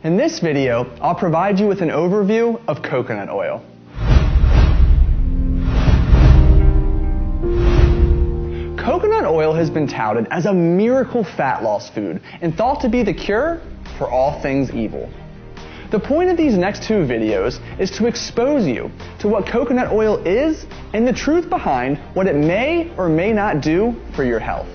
In this video, I'll provide you with an overview of coconut oil. Coconut oil has been touted as a miracle fat loss food and thought to be the cure for all things evil. The point of these next two videos is to expose you to what coconut oil is and the truth behind what it may or may not do for your health.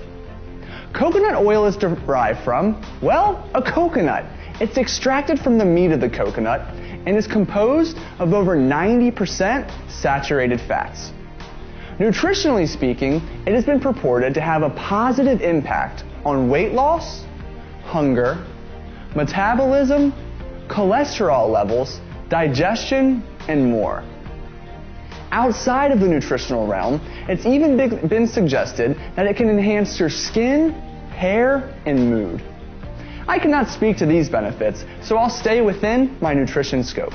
Coconut oil is derived from, well, a coconut. It's extracted from the meat of the coconut and is composed of over 90% saturated fats. Nutritionally speaking, it has been purported to have a positive impact on weight loss, hunger, metabolism, cholesterol levels, digestion, and more. Outside of the nutritional realm, it's even been suggested that it can enhance your skin, hair, and mood. I cannot speak to these benefits, so I'll stay within my nutrition scope.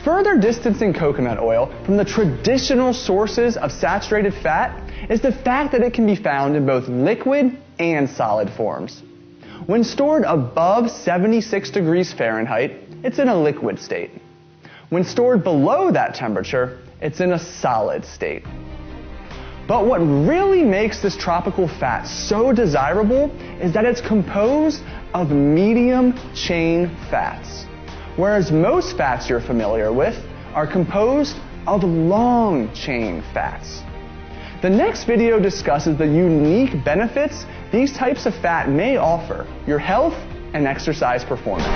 Further distancing coconut oil from the traditional sources of saturated fat is the fact that it can be found in both liquid and solid forms. When stored above 76 degrees Fahrenheit, it's in a liquid state. When stored below that temperature, it's in a solid state. But what really makes this tropical fat so desirable is that it's composed of medium chain fats, whereas most fats you're familiar with are composed of long chain fats. The next video discusses the unique benefits these types of fat may offer your health and exercise performance.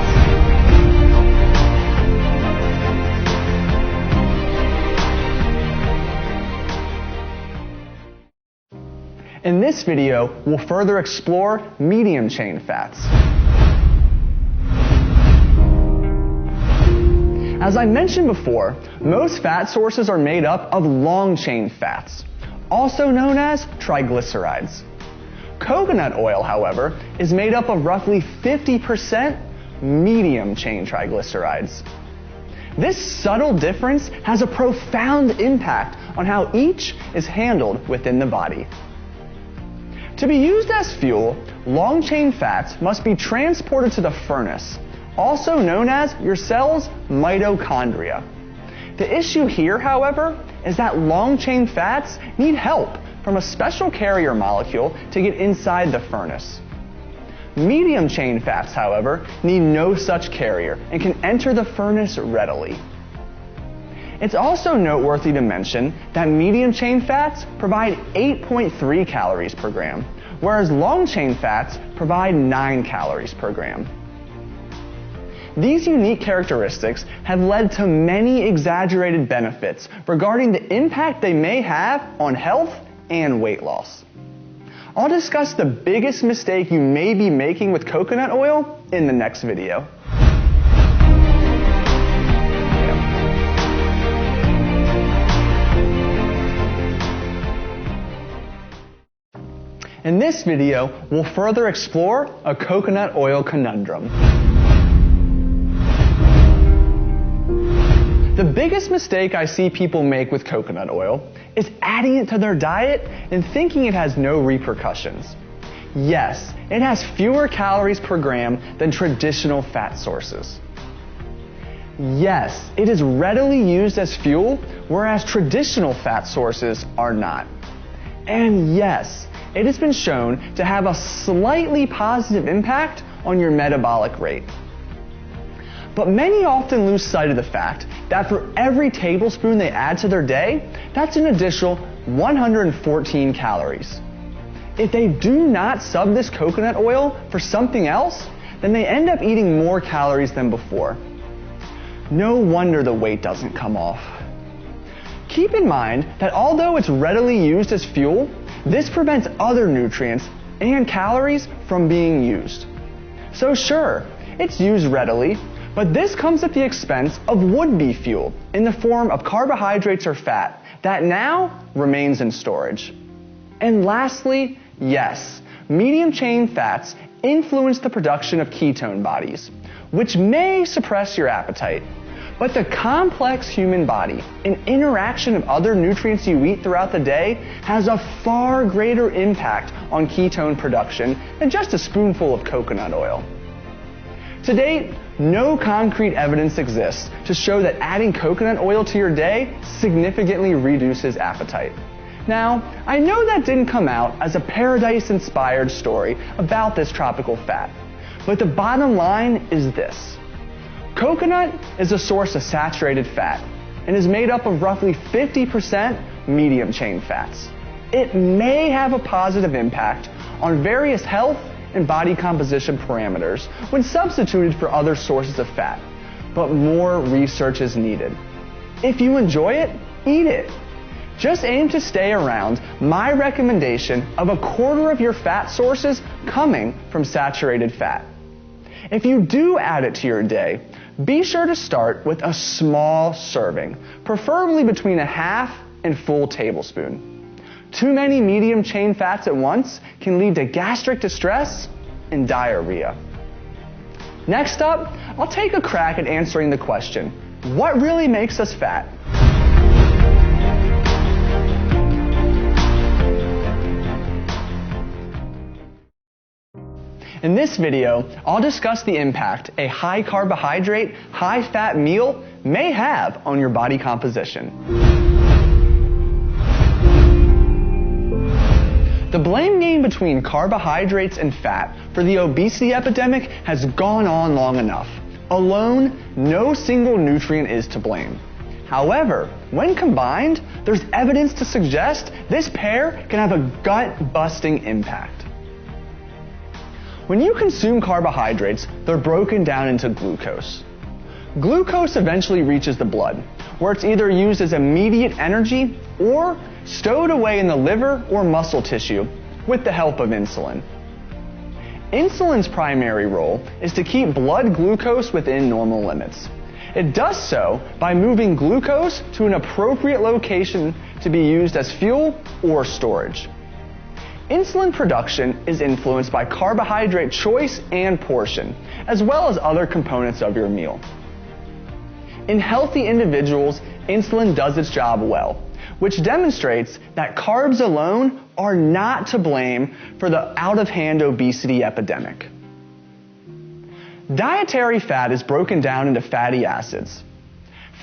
In this video, we'll further explore medium chain fats. As I mentioned before, most fat sources are made up of long chain fats, also known as triglycerides. Coconut oil, however, is made up of roughly 50% medium chain triglycerides. This subtle difference has a profound impact on how each is handled within the body. To be used as fuel, long chain fats must be transported to the furnace, also known as your cell's mitochondria. The issue here, however, is that long chain fats need help from a special carrier molecule to get inside the furnace. Medium chain fats, however, need no such carrier and can enter the furnace readily. It's also noteworthy to mention that medium chain fats provide 8.3 calories per gram, whereas long chain fats provide 9 calories per gram. These unique characteristics have led to many exaggerated benefits regarding the impact they may have on health and weight loss. I'll discuss the biggest mistake you may be making with coconut oil in the next video. In this video, we'll further explore a coconut oil conundrum. The biggest mistake I see people make with coconut oil is adding it to their diet and thinking it has no repercussions. Yes, it has fewer calories per gram than traditional fat sources. Yes, it is readily used as fuel, whereas traditional fat sources are not. And yes, it has been shown to have a slightly positive impact on your metabolic rate. But many often lose sight of the fact that for every tablespoon they add to their day, that's an additional 114 calories. If they do not sub this coconut oil for something else, then they end up eating more calories than before. No wonder the weight doesn't come off. Keep in mind that although it's readily used as fuel, this prevents other nutrients and calories from being used. So sure, it's used readily, but this comes at the expense of would-be fuel in the form of carbohydrates or fat that now remains in storage. And lastly, yes, medium chain fats influence the production of ketone bodies, which may suppress your appetite. But the complex human body and interaction of other nutrients you eat throughout the day has a far greater impact on ketone production than just a spoonful of coconut oil. To date, no concrete evidence exists to show that adding coconut oil to your day significantly reduces appetite. Now, I know that didn't come out as a Paradise-inspired story about this tropical fat, but the bottom line is this. Coconut is a source of saturated fat and is made up of roughly 50% medium-chain fats. It may have a positive impact on various health and body composition parameters when substituted for other sources of fat, but more research is needed. If you enjoy it, eat it. Just aim to stay around my recommendation of a quarter of your fat sources coming from saturated fat. If you do add it to your day, be sure to start with a small serving, preferably between a half and full tablespoon. Too many medium-chain fats at once can lead to gastric distress and diarrhea. Next up, I'll take a crack at answering the question, what really makes us fat? In this video, I'll discuss the impact a high carbohydrate, high fat meal may have on your body composition. The blame game between carbohydrates and fat for the obesity epidemic has gone on long enough. Alone, no single nutrient is to blame. However, when combined, there's evidence to suggest this pair can have a gut-busting impact. When you consume carbohydrates, they're broken down into glucose. Glucose eventually reaches the blood, where it's either used as immediate energy or stowed away in the liver or muscle tissue with the help of insulin. Insulin's primary role is to keep blood glucose within normal limits. It does so by moving glucose to an appropriate location to be used as fuel or storage. Insulin production is influenced by carbohydrate choice and portion, as well as other components of your meal. In healthy individuals, insulin does its job well, which demonstrates that carbs alone are not to blame for the out-of-hand obesity epidemic. Dietary fat is broken down into fatty acids.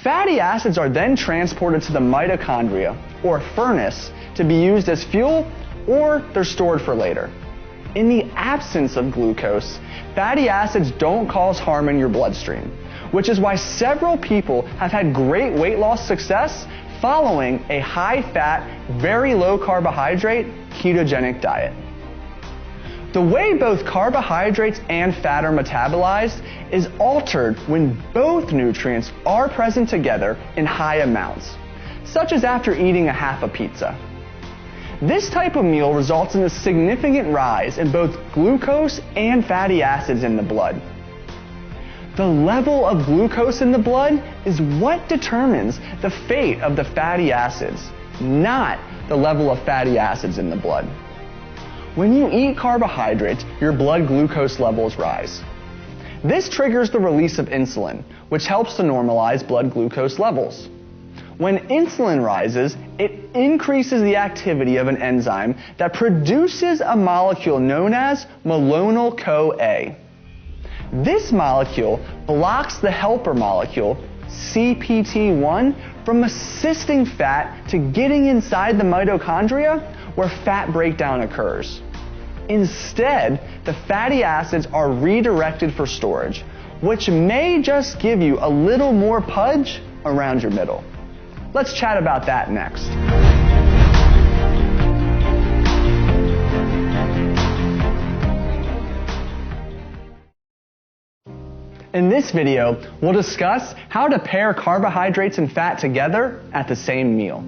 Fatty acids are then transported to the mitochondria, or furnace, to be used as fuel, or they're stored for later. In the absence of glucose, fatty acids don't cause harm in your bloodstream, which is why several people have had great weight loss success following a high-fat, very low-carbohydrate, ketogenic diet. The way both carbohydrates and fat are metabolized is altered when both nutrients are present together in high amounts, such as after eating a half a pizza. This type of meal results in a significant rise in both glucose and fatty acids in the blood. The level of glucose in the blood is what determines the fate of the fatty acids, not the level of fatty acids in the blood. When you eat carbohydrates, your blood glucose levels rise. This triggers the release of insulin, which helps to normalize blood glucose levels. When insulin rises, it increases the activity of an enzyme that produces a molecule known as malonyl-CoA. This molecule blocks the helper molecule, CPT1, from assisting fat to getting inside the mitochondria where fat breakdown occurs. Instead, the fatty acids are redirected for storage, which may just give you a little more pudge around your middle. Let's chat about that next. In this video, we'll discuss how to pair carbohydrates and fat together at the same meal.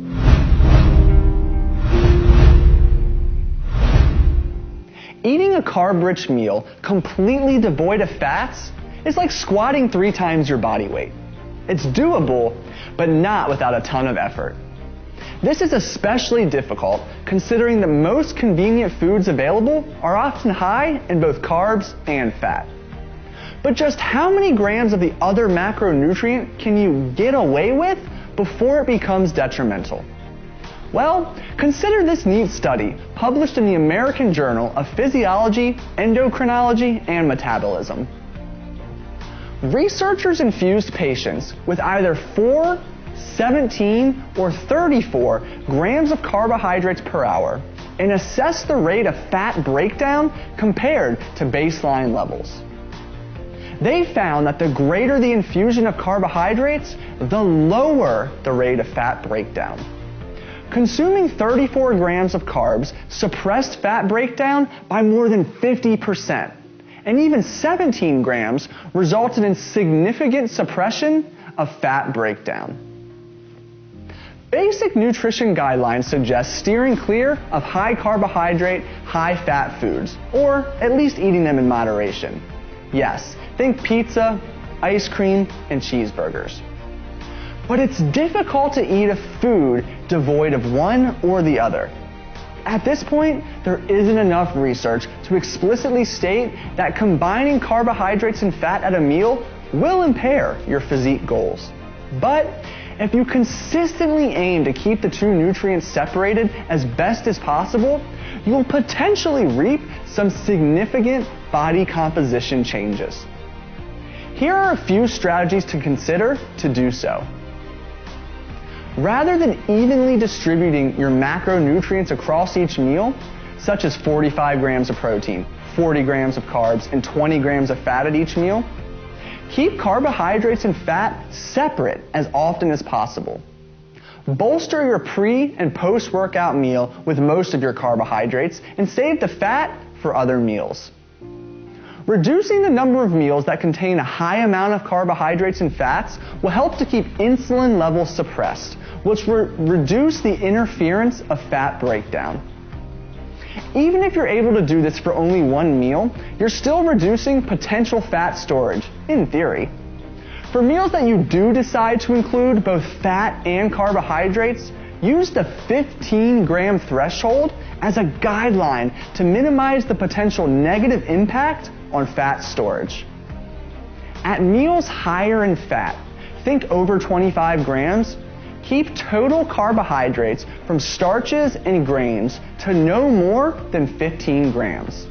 Eating a carb-rich meal completely devoid of fats is like squatting 3 times your body weight. It's doable, but not without a ton of effort. This is especially difficult considering the most convenient foods available are often high in both carbs and fat. But just how many grams of the other macronutrient can you get away with before it becomes detrimental? Well, consider this neat study published in the American Journal of Physiology, Endocrinology, and Metabolism. researchers infused patients with either 4, 17, or 34 grams of carbohydrates per hour and assessed the rate of fat breakdown compared to baseline levels. They found that the greater the infusion of carbohydrates, the lower the rate of fat breakdown. Consuming 34 grams of carbs suppressed fat breakdown by more than 50%, and even 17 grams resulted in significant suppression of fat breakdown. Basic nutrition guidelines suggest steering clear of high carbohydrate, high fat foods, or at least eating them in moderation. Yes, think pizza, ice cream, and cheeseburgers. But it's difficult to eat a food devoid of one or the other. At this point, there isn't enough research to explicitly state that combining carbohydrates and fat at a meal will impair your physique goals. But if you consistently aim to keep the two nutrients separated as best as possible, you'll potentially reap some significant body composition changes. Here are a few strategies to consider to do so. Rather than evenly distributing your macronutrients across each meal, such as 45 grams of protein, 40 grams of carbs, and 20 grams of fat at each meal, keep carbohydrates and fat separate as often as possible. Bolster your pre- and post-workout meal with most of your carbohydrates and save the fat for other meals. Reducing the number of meals that contain a high amount of carbohydrates and fats will help to keep insulin levels suppressed, which will reduce the interference of fat breakdown. Even if you're able to do this for only one meal, you're still reducing potential fat storage, in theory. For meals that you do decide to include both fat and carbohydrates, use the 15-gram threshold as a guideline to minimize the potential negative impact on fat storage. At meals higher in fat, think over 25 grams, keep total carbohydrates from starches and grains to no more than 15 grams.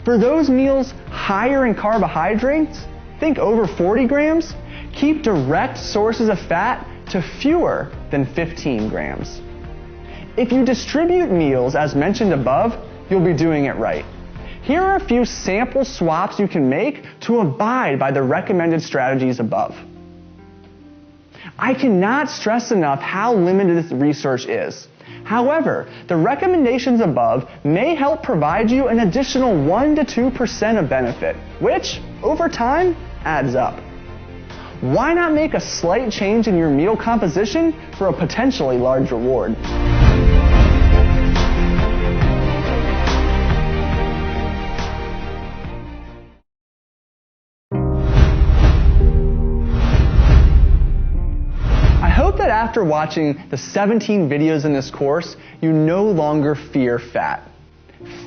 For those meals higher in carbohydrates, think over 40 grams, keep direct sources of fat to fewer than 15 grams. If you distribute meals as mentioned above, you'll be doing it right. Here are a few sample swaps you can make to abide by the recommended strategies above. I cannot stress enough how limited this research is. However, the recommendations above may help provide you an additional 1 to 2% of benefit, which, over time, adds up. Why not make a slight change in your meal composition for a potentially large reward? That after watching the 17 videos in this course, you no longer fear fat.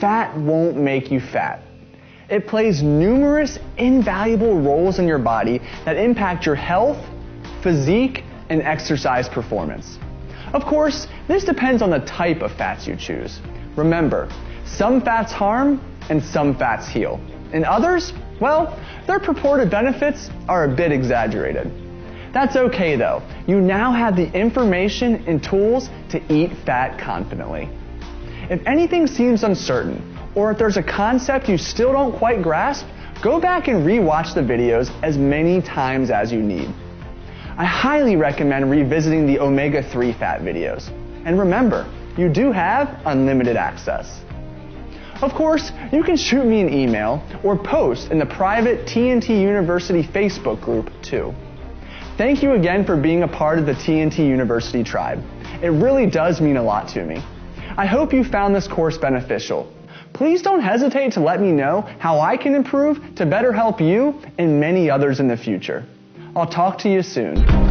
Fat won't make you fat. It plays numerous invaluable roles in your body that impact your health, physique, and exercise performance. Of course, this depends on the type of fats you choose. Remember, some fats harm and some fats heal. And others, well, their purported benefits are a bit exaggerated. That's okay though. You now have the information and tools to eat fat confidently. If anything seems uncertain, or if there's a concept you still don't quite grasp, go back and rewatch the videos as many times as you need. I highly recommend revisiting the omega-3 fat videos. And remember, you do have unlimited access. Of course, you can shoot me an email or post in the private TNT University Facebook group too. Thank you again for being a part of the TNT University tribe. It really does mean a lot to me. I hope you found this course beneficial. Please don't hesitate to let me know how I can improve to better help you and many others in the future. I'll talk to you soon.